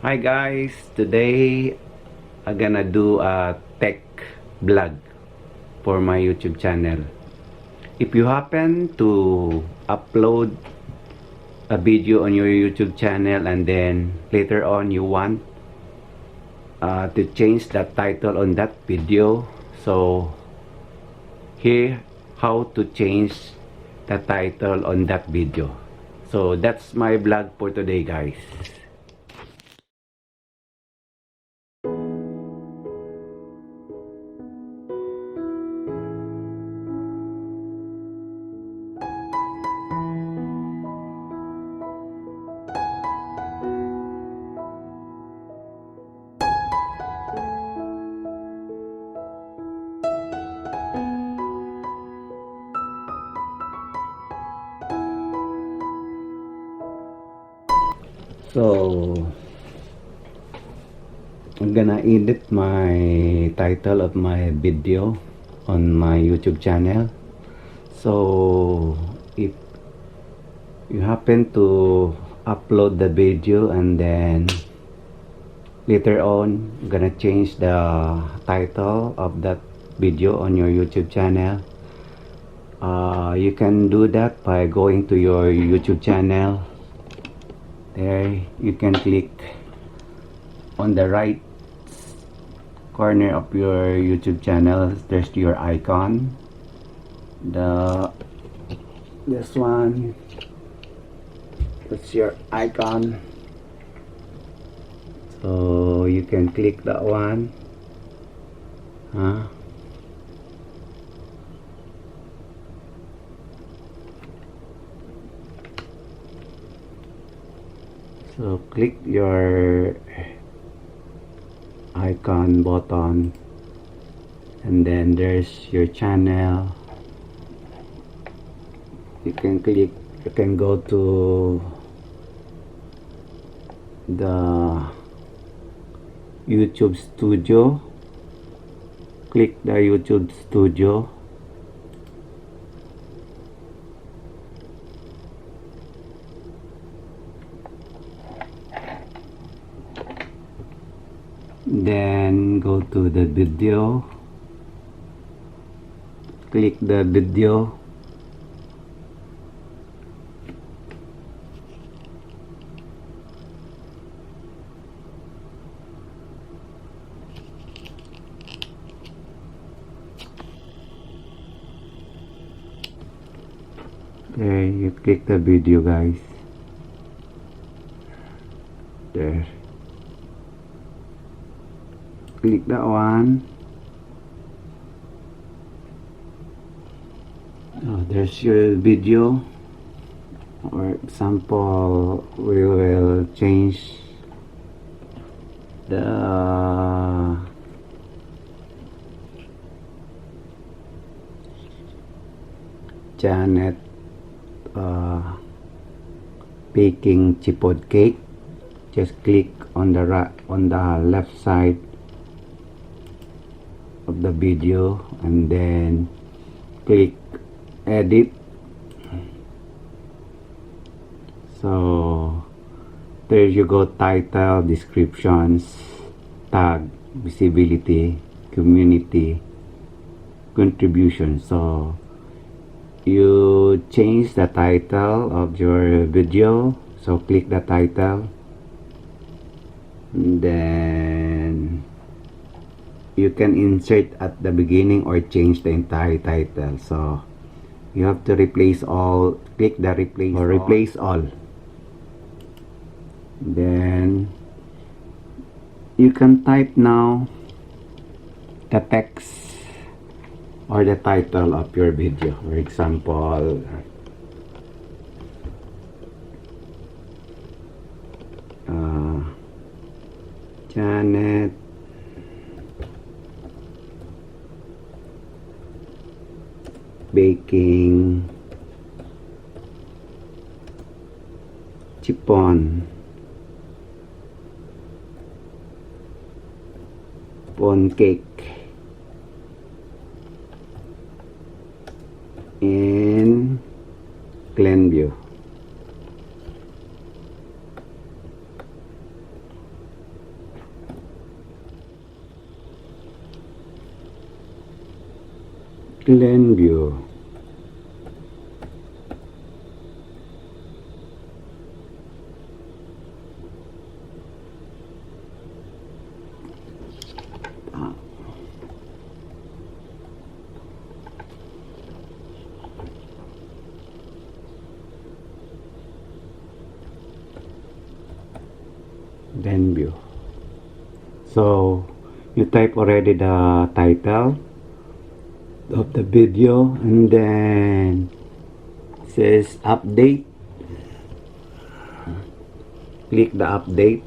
Hi guys, today I'm gonna do a tech vlog for my YouTube channel. If you happen to upload a video on your YouTube channel and then later on you want to change the title on that video, so here how to change the title on that video. So that's my vlog for today guys. So I'm gonna edit my title of my video on my YouTube channel. So if you happen to upload the video and then later on I'm gonna change the title of that video on your YouTube channel, you can do that by going to your YouTube channel. There you can click on the right corner of your YouTube channel. There's your icon, this one, that's your icon, so you can click that one. So click your icon button and then there's your channel. You can go to the YouTube studio, click the YouTube studio, then go to the video, click the video, there you click the video guys, there, click that one. There's your video. For example, we will change the Janet baking chipod cake. Just click on the left side of the video and then click edit. So there you go, title, descriptions, tag, visibility, community, contribution. So you change the title of your video, so click the title and then you can insert at the beginning or change the entire title. So you have to replace all, click the replace all. Then you can type now the text or the title of your video. For example, Janet baking chiffon cake in Glenview. Glenview. Glenview. So you type already the title of the video, and then says update. Click the update.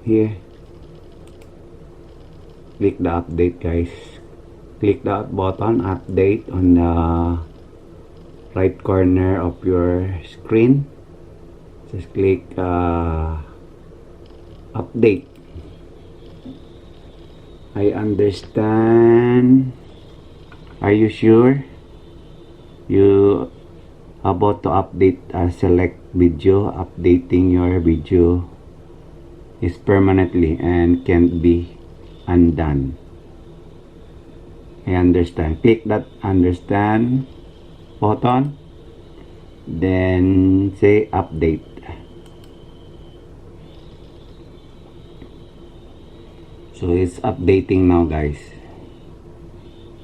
Here, click the update, guys. Click that button, update, on the right corner of your screen. Just click update. I understand. Are you sure you about to update a select video? Updating your video is permanently and can't be undone. I understand. Click that understand button, then say update. So it's updating now, guys,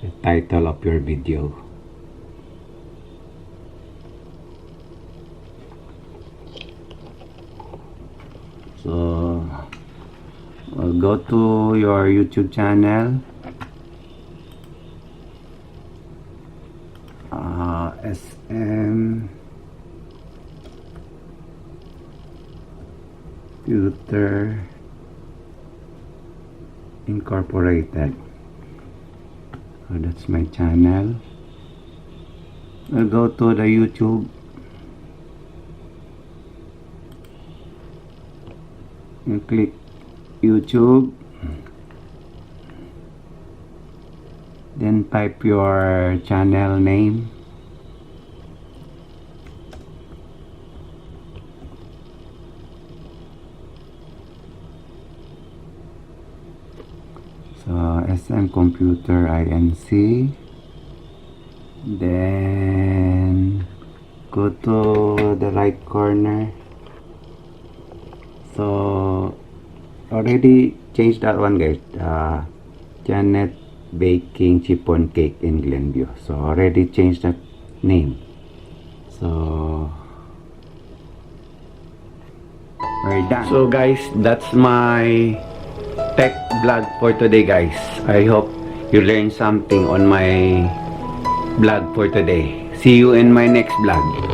the title of your video. So go to your YouTube channel, SM Computer Incorporated. So that's my channel. I'll go to the YouTube. You click YouTube, then type your channel name. So SM Computer INC, then go to the right corner. So already changed that one, guys. Janet Baking Chiffon Cake in Glenview. So already changed that name. So we're done. So guys, that's my tech vlog for today, guys. I hope you learned something on my vlog for today. See you in my next vlog.